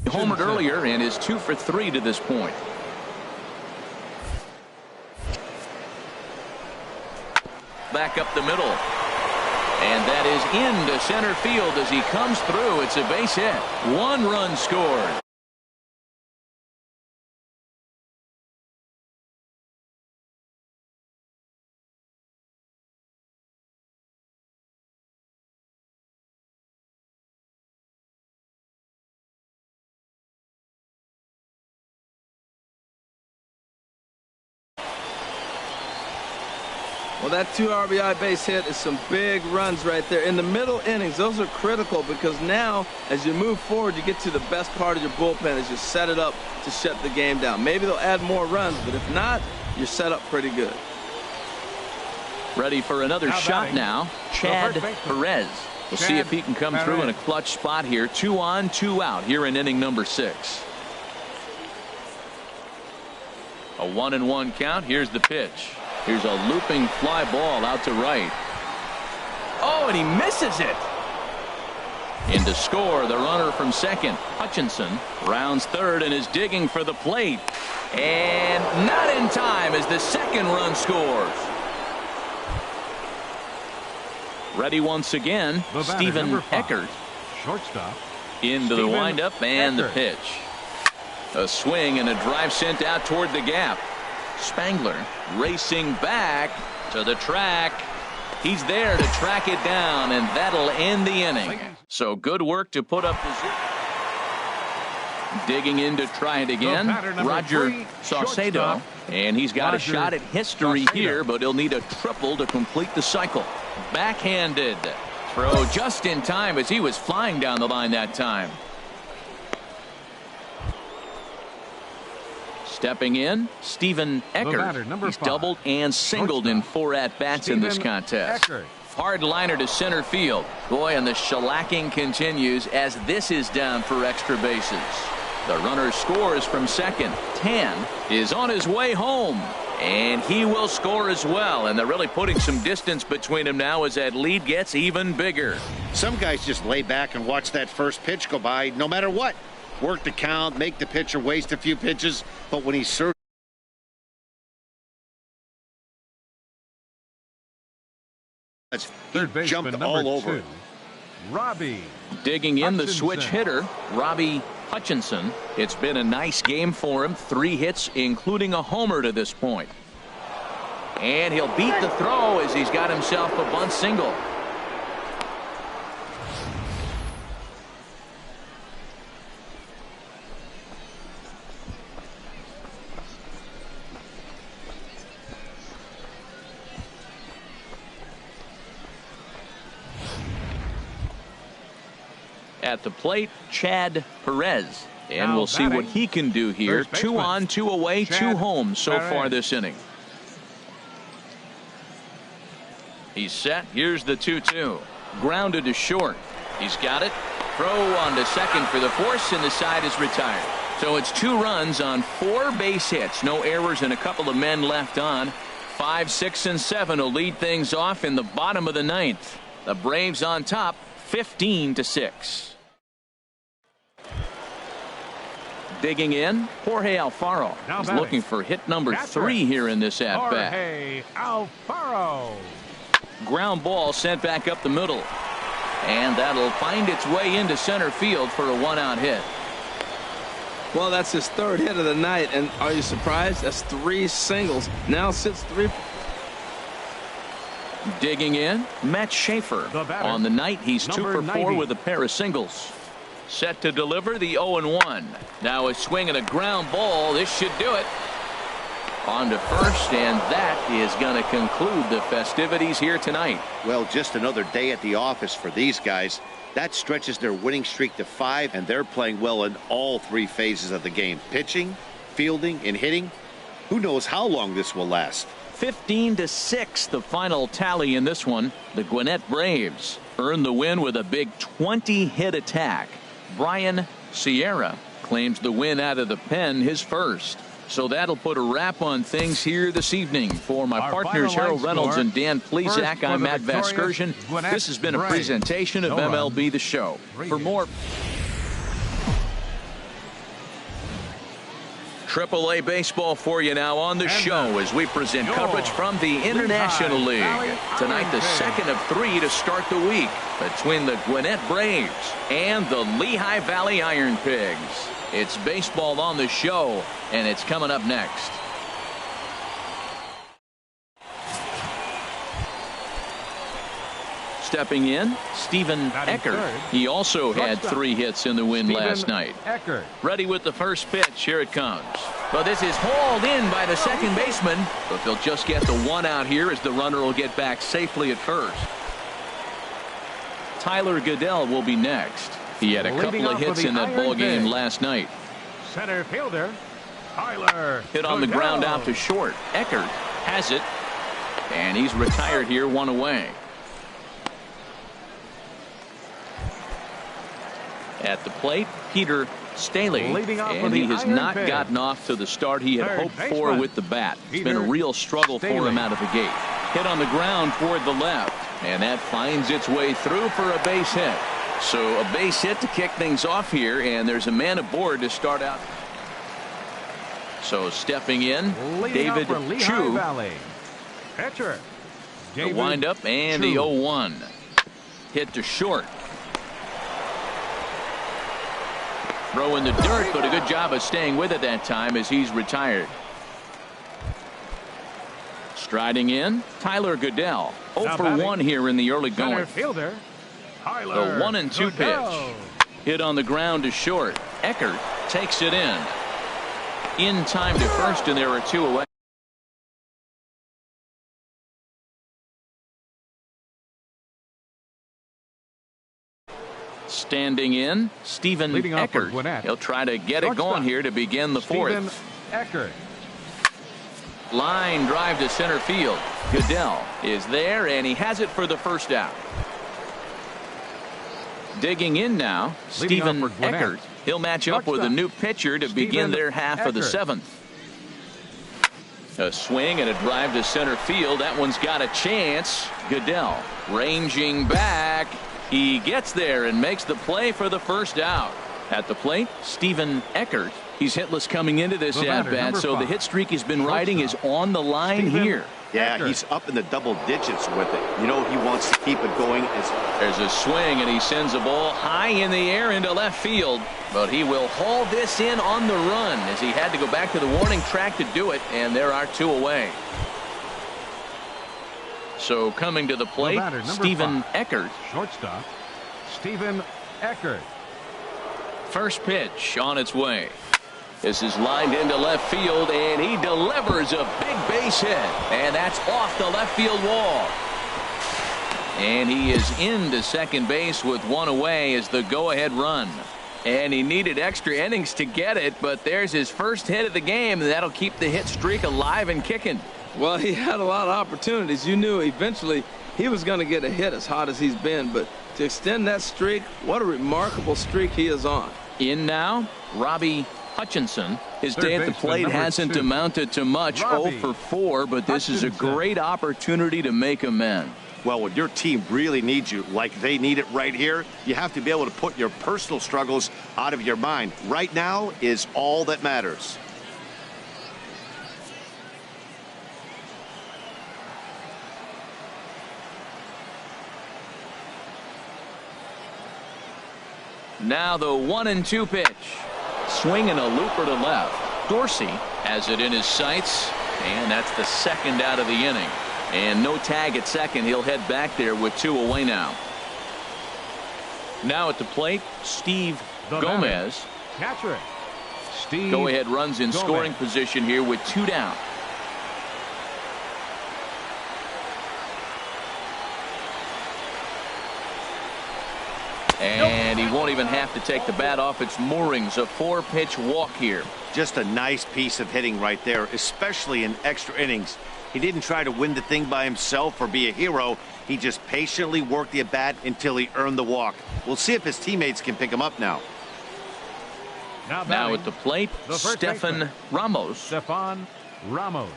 Homered earlier and is 2 for 3 to this point. Back up the middle. And that is into center field as he comes through. It's a base hit. 1 run scored. Well, that 2 RBI base hit is some big runs right there. In the middle innings, those are critical because now, as you move forward, you get to the best part of your bullpen as you set it up to shut the game down. Maybe they'll add more runs, but if not, you're set up pretty good. Ready for another shot now, Chad Perez. We'll see if he can come through in a clutch spot here. 2 on, 2 out here in inning number 6. A 1-1 count. Here's the pitch. Here's a looping fly ball out to right. Oh, and he misses it. In to score, the runner from second, Hutchinson, rounds third and is digging for the plate. And not in time as the second run scores. Ready once again, Stephen Eckert. Shortstop. Into the windup and the pitch. A swing and a drive sent out toward the gap. Spangler racing back to the track. He's there to track it down, and that'll end the inning. So good work to put up the zero. Digging in to try it again, Roger Saucedo, and he's got a shot at history here, but he'll need a triple to complete the cycle. Backhanded throw just in time as he was flying down the line that time. Stepping in, Stephen Eckert. He's doubled and singled in 4 at-bats in this contest. Hard liner to center field. Boy, and the shellacking continues as this is down for extra bases. The runner scores from second. Tan is on his way home, and he will score as well. And they're really putting some distance between them now as that lead gets even bigger. Some guys just lay back and watch that first pitch go by no matter what. Work the count, make the pitcher waste a few pitches, but when he serves, he jumped all over. Robbie. Digging in the switch hitter, Robbie Hutchinson. It's been a nice game for him. 3 hits, including a homer to this point. And he'll beat the throw as he's got himself a bunt single. At the plate, Chad Perez. And we'll see what he can do here. 2 on, 2 away, 2 home so far this inning. He's set. Here's the 2-2. Grounded to short. He's got it. Throw on to second for the force, and the side is retired. So it's 2 runs on 4 base hits. No errors and a couple of men left on. 5, 6, and 7 will lead things off in the bottom of the 9th. The Braves on top, 15-6. Digging in, Jorge Alfaro. He's looking for hit number 3 here in this at-bat. Jorge Alfaro. Ground ball sent back up the middle. And that'll find its way into center field for a 1-out hit. Well, that's his 3rd hit of the night, and are you surprised? That's 3 singles. Now sits 3. Digging in, Matt Schaefer. On the night, he's 2 for 4 with a pair of singles. Set to deliver the 0-1. Now a swing and a ground ball. This should do it. On to first, and that is going to conclude the festivities here tonight. Well, just another day at the office for these guys. That stretches their winning streak to 5, and they're playing well in all 3 phases of the game. Pitching, fielding, and hitting. Who knows how long this will last. 15-6 the final tally in this one. The Gwinnett Braves earned the win with a big 20-hit attack. Brian Sierra claims the win out of the pen, his first. So that'll put a wrap on things here this evening. For my partners Harold Reynolds and Dan Plesac, I'm Matt Vasgersian. This has been a presentation of MLB The Show. For more Triple-A baseball for you now on the show as we present coverage from the International League. Tonight, the second of 3 to start the week between the Gwinnett Braves and the Lehigh Valley Iron Pigs. It's baseball on the show, and it's coming up next. Stepping in, Stephen Eckert. He also had 3 hits in the win last night. Ready with the first pitch. Here it comes. Well, this is hauled in by the second baseman, but they'll just get the 1 out here as the runner will get back safely at first. Tyler Goodell will be next. He had a couple of hits in that ball game last night. Center fielder Tyler hit on the ground out to short. Eckert has it, and he's retired here, 1 away. At the plate, Peter Staley, and he has not gotten off to the start he had hoped for with the bat. It's been a real struggle for him out of the gate. Hit on the ground toward the left, and that finds its way through for a base hit. So a base hit to kick things off here, and there's a man aboard to start out. So stepping in, David Chu. Pitcher. The windup and the 0-1. Hit to short. Throw in the dirt, but a good job of staying with it that time as he's retired. Striding in, Tyler Goodell. 0 for 1 here in the early going. Fielder, the 1-2 pitch. Hit on the ground to short. Eckert takes it in time to first, and there are 2 away. Standing in, Stephen Eckert. He'll try to get it going here to begin the 4th. Eckert. Line drive to center field. Goodell is there, and he has it for the first out. Digging in now, Stephen Eckert. He'll match up with a new pitcher to begin their half of the 7th. A swing and a drive to center field. That one's got a chance. Goodell ranging back. He gets there and makes the play for the first out. At the plate, Stephen Eckert. He's hitless coming into this at-bat, so the hit streak he's been riding is on the line here. Yeah, he's up in the double digits with it. You know he wants to keep it going. There's a swing, and he sends a ball high in the air into left field. But he will haul this in on the run as he had to go back to the warning track to do it, and there are 2 away. So coming to the plate, Stephen Eckert. Shortstop, Stephen Eckert. First pitch on its way. This is lined into left field, and he delivers a big base hit. And that's off the left field wall. And he is into second base with 1 away as the go-ahead run. And he needed extra innings to get it, but there's his first hit of the game, and that'll keep the hit streak alive and kicking. Well, he had a lot of opportunities. You knew eventually he was going to get a hit as hot as he's been, but to extend that streak, what a remarkable streak he is on. In now, Robbie Hutchinson. His day at the plate hasn't amounted to much. 0 for 4, but this is a great opportunity to make amends. Well, when your team really needs you, like they need it right here, you have to be able to put your personal struggles out of your mind. Right now is all that matters. Now the 1-2 pitch. Swing and a looper to left. Dorsey has it in his sights, and that's the 2nd out of the inning. And no tag at second. He'll head back there with 2 away now. Now at the plate, Steve Gomez. Catcher, Steve Go-ahead runs in scoring position here with 2 down. And he won't even have to take the bat off its moorings. A 4-pitch walk here. Just a nice piece of hitting right there, especially in extra innings. He didn't try to win the thing by himself or be a hero. He just patiently worked the at-bat until he earned the walk. We'll see if his teammates can pick him up now. Now at the plate, Stefan Ramos. Stefan Ramos.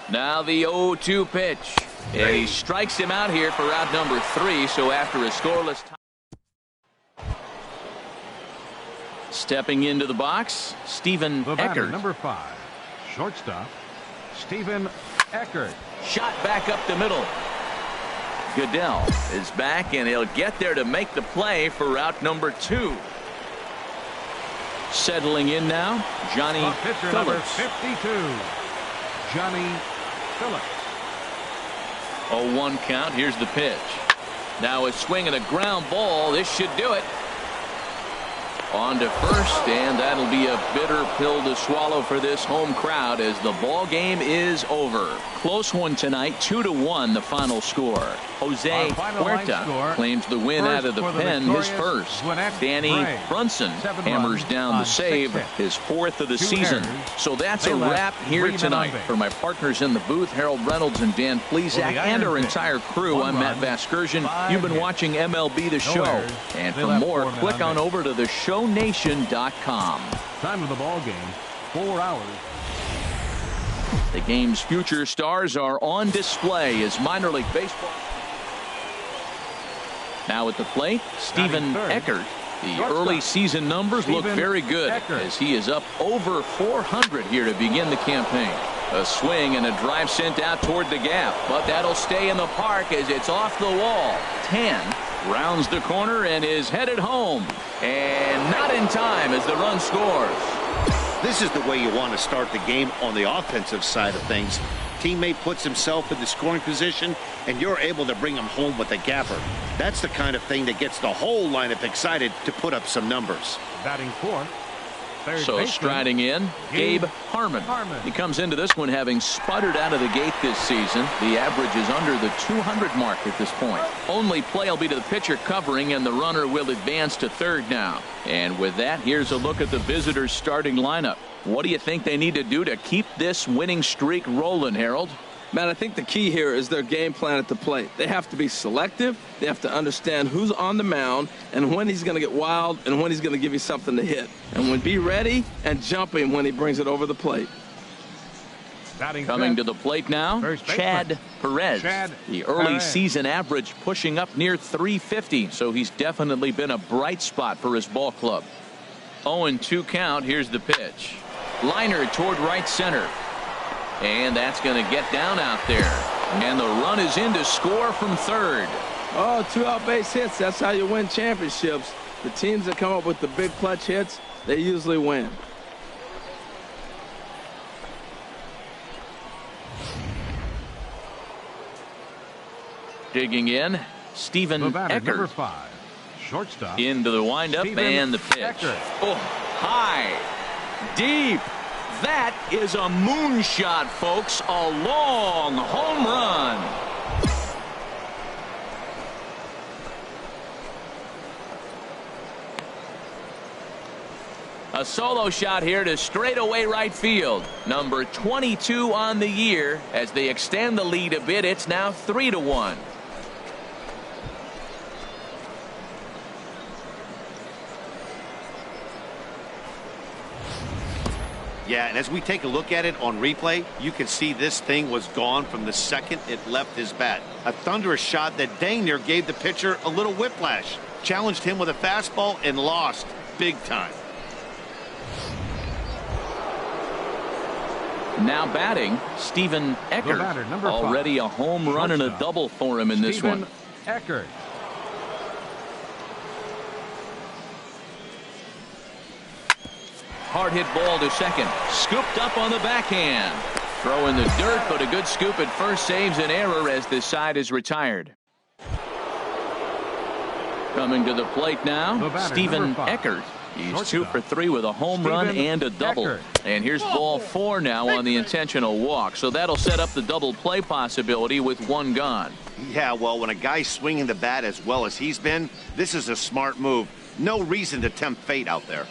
Now the 0-2 pitch. And he strikes him out here for out number 3. So after a scoreless tie. Stepping into the box, Stephen Eckert. Number 5, shortstop, Stephen Eckert. Shot back up the middle. Goodell is back, and he'll get there to make the play for route number 2. Settling in now, Johnny Pitcher Phillips. number 52, Johnny Phillips. 0-1 count. Here's the pitch. Now a swing and a ground ball. This should do it. On to first, and that'll be a bitter pill to swallow for this home crowd as the ball game is over. Close one tonight, 2-1 the final score. Jose Huerta claims the win out of the pen, his first. Danny Brunson hammers down the save, his 4th of the season. So that's a wrap here tonight. For my partners in the booth, Harold Reynolds and Dan Plesac, and our entire crew, I'm Matt Vasgersian. You've been watching MLB The Show. And for more, click on over to theshownation.com. Time of the ball game, 4 hours. The game's future stars are on display as minor league baseball. Now at the plate, Stephen Eckert. The early season numbers look very good as he is up over 400 here to begin the campaign. A swing and a drive sent out toward the gap, but that'll stay in the park as it's off the wall. 10 rounds the corner and is headed home, and not in time as the run scores. This is the way you want to start the game on the offensive side of things. Teammate puts himself in the scoring position, and you're able to bring him home with a gapper. That's the kind of thing that gets the whole lineup excited to put up some numbers. Batting fourth. So striding in, Gabe Harmon. He comes into this one having sputtered out of the gate this season. The average is under the 200 mark at this point. Only play will be to the pitcher covering, and the runner will advance to third now. And with that, here's a look at the visitors' starting lineup. What do you think they need to do to keep this winning streak rolling, Harold? Man, I think the key here is their game plan at the plate. They have to be selective. They have to understand who's on the mound and when he's going to get wild and when he's going to give you something to hit. And when be ready and jumping when he brings it over the plate. Coming to the plate now, Chad Perez. The early season average pushing up near 350, so he's definitely been a bright spot for his ball club. 0-2 count. Here's the pitch. Liner toward right center. And that's going to get down out there. And the run is in to score from third. Oh, 2 out base hits. That's how you win championships. The teams that come up with the big clutch hits, they usually win. Digging in, Stephen Eckert. Number 5, shortstop. Into the windup and the pitch. Eckert. Oh, high, deep. That is a moonshot, folks. A long home run. A solo shot here to straightaway right field. Number 22 on the year. As they extend the lead a bit, it's now 3-1. Yeah, and as we take a look at it on replay, you can see this thing was gone from the second it left his bat. A thunderous shot that dang near gave the pitcher a little whiplash. Challenged him with a fastball and lost big time. Now batting, Stephen Eckert. Already a home run and a double for him in this one. Eckert. Hard hit ball to second. Scooped up on the backhand. Throw in the dirt, but a good scoop at first saves an error as this side is retired. Coming to the plate now, Stephen Eckert. He's 2 for 3 with a home run and a double. And here's ball 4 now on the intentional walk. So that'll set up the double play possibility with 1 gone. Yeah, well, when a guy's swinging the bat as well as he's been, this is a smart move. No reason to tempt fate out there.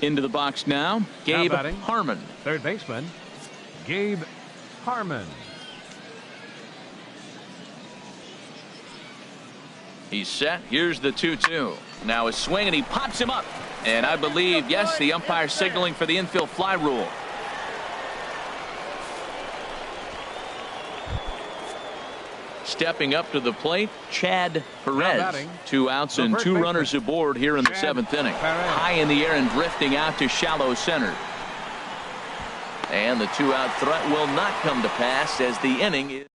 Into the box now, Gabe Harmon. Third baseman, Gabe Harmon. He's set. Here's the 2-2. Now a swing, and he pops him up. And I believe, yes, the umpire signaling for the infield fly rule. Stepping up to the plate, Chad Perez. 2 outs and 2 runners aboard here in the 7th inning. High in the air and drifting out to shallow center. And the 2-out threat will not come to pass as the inning is.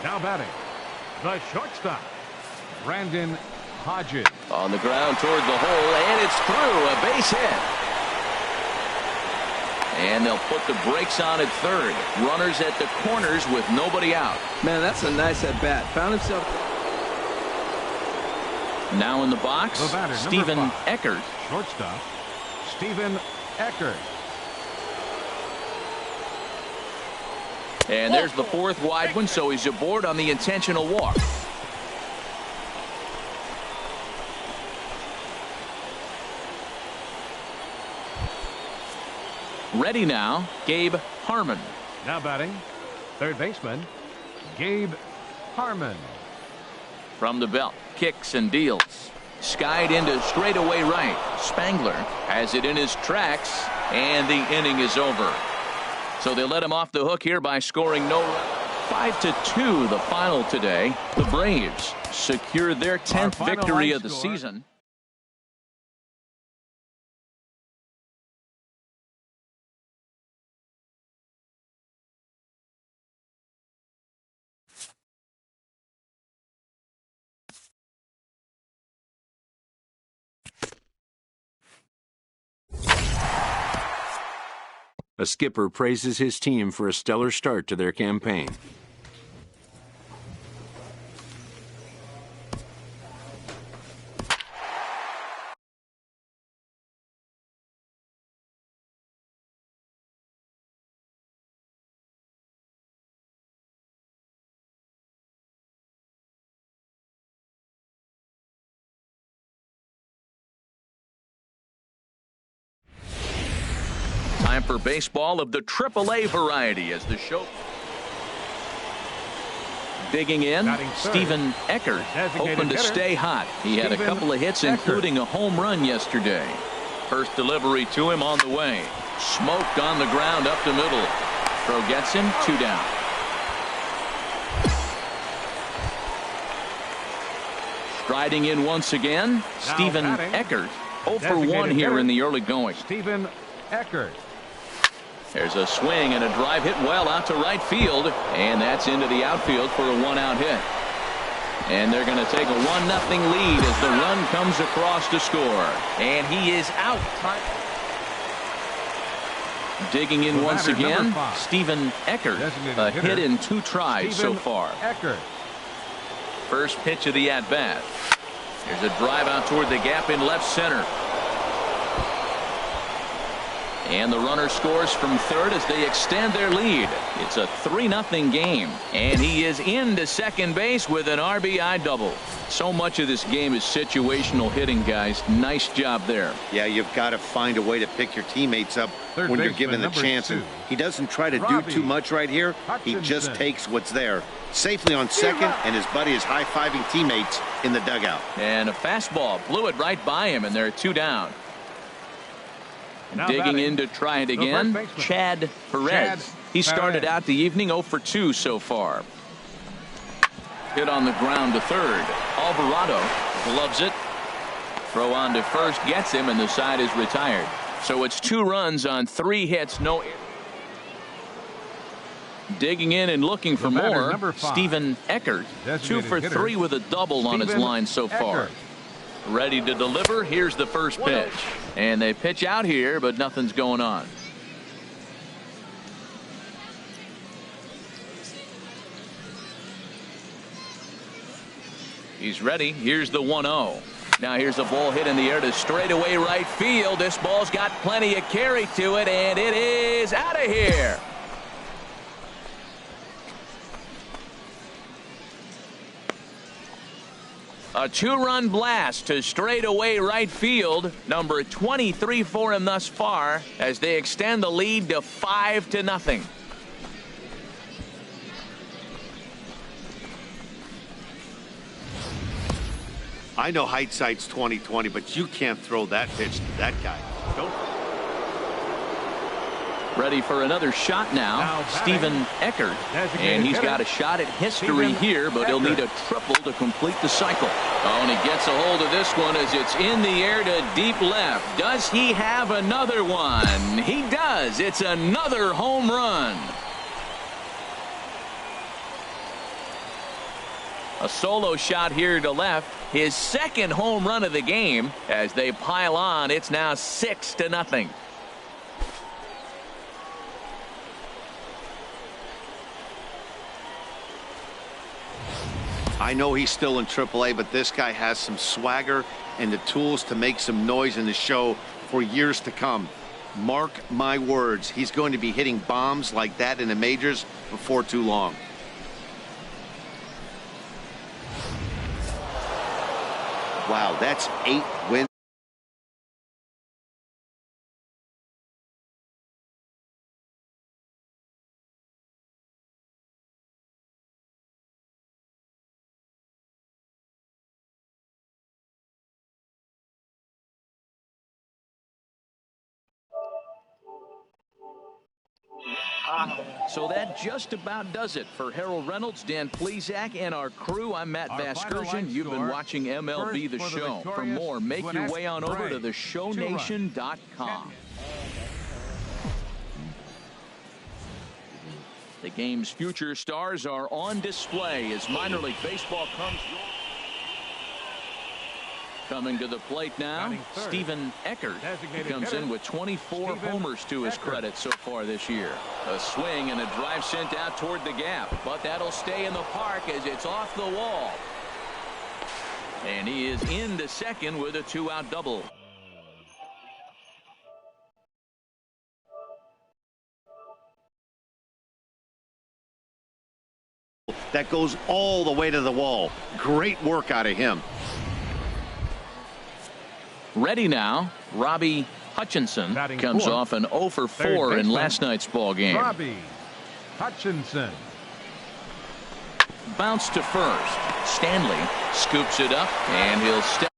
Now batting, the shortstop, Brandon Hodges. On the ground toward the hole, and it's through. A base hit. And they'll put the brakes on at third. Runners at the corners with nobody out. Man, that's a nice at bat. Found himself. Now in the box, Stephen Eckert. Shortstop, Stephen Eckert. And there's the 4th wide one, so he's aboard on the intentional walk. Ready now, Gabe Harmon. Now batting, third baseman, Gabe Harmon. From the belt, kicks and deals. Skied into straightaway right. Spangler has it in his tracks, and the inning is over. So they let him off the hook here by scoring no run. 5-2 the final today. The Braves secure their 10th victory of the season. A skipper praises his team for a stellar start to their campaign. Time for baseball of the AAA variety as the show. Digging in, Stephen Eckert, hoping to stay hot. He had a couple of hits, including a home run yesterday. First delivery to him on the way. Smoked on the ground up the middle. Throw gets him, 2 down. Striding in once again, Stephen Eckert. 0 for 1 here in the early going. Stephen Eckert. There's a swing and a drive hit well out to right field, and that's into the outfield for a 1-out hit. And they're going to take a 1-0 lead as the run comes across to score. And he is out. Digging in once again, Stephen Eckert. A hit in 2 tries so far. Eckert. First pitch of the at-bat. There's a drive out toward the gap in left center. And the runner scores from third as they extend their lead. It's a 3-0 game. And he is into second base with an RBI double. So much of this game is situational hitting, guys. Nice job there. Yeah, you've got to find a way to pick your teammates up when you're given the chance. And he doesn't try to do too much right here. He just takes what's there. Safely on second, and his buddy is high-fiving teammates in the dugout. And a fastball blew it right by him, and they're 2 down. Now digging in to try it again, Chad Perez. He started out the evening 0 for 2 so far. Hit on the ground to third. Alvarado gloves it. Throw on to first gets him, and the side is retired. So it's 2 runs on 3 hits, no. Digging in and looking for more, Stephen Eckert. 2 for 3 with a double on his line so far. Ready to deliver. Here's the first pitch. And they pitch out here, but nothing's going on. He's ready. Here's the 1-0. Now here's a ball hit in the air to straightaway right field. This ball's got plenty of carry to it, and it is out of here. A 2-run blast to straightaway right field. Number 23 for him thus far as they extend the lead to 5-0. I know hindsight's 20/20, but you can't throw that pitch to that guy. Don't. Ready for another shot now Stephen Eckert. And he's got a shot at history here, but he'll need a triple to complete the cycle. Oh, and he gets a hold of this one as it's in the air to deep left. Does he have another one? He does. It's another home run. A solo shot here to left. His second home run of the game. As they pile on, it's now 6-0. I know he's still in AAA, but this guy has some swagger and the tools to make some noise in the show for years to come. Mark my words, he's going to be hitting bombs like that in the majors before too long. Wow, that's 8 wins. So that just about does it for Harold Reynolds, Dan Plesac, and our crew. I'm Matt Vasgersian. You've been watching MLB The Show. For more, make your way on over to theshownation.com. The game's future stars are on display as minor league baseball comes. Coming to the plate now, Stephen Eckert. He comes in with 24 homers to his credit so far this year. A swing and a drive sent out toward the gap, but that'll stay in the park as it's off the wall. And he is into second with a 2-out double. That goes all the way to the wall. Great work out of him. Ready now, Robbie Hutchinson comes off an 0 for 4 in last night's ball game. Robbie Hutchinson. Bounce to first. Stanley scoops it up, and he'll step.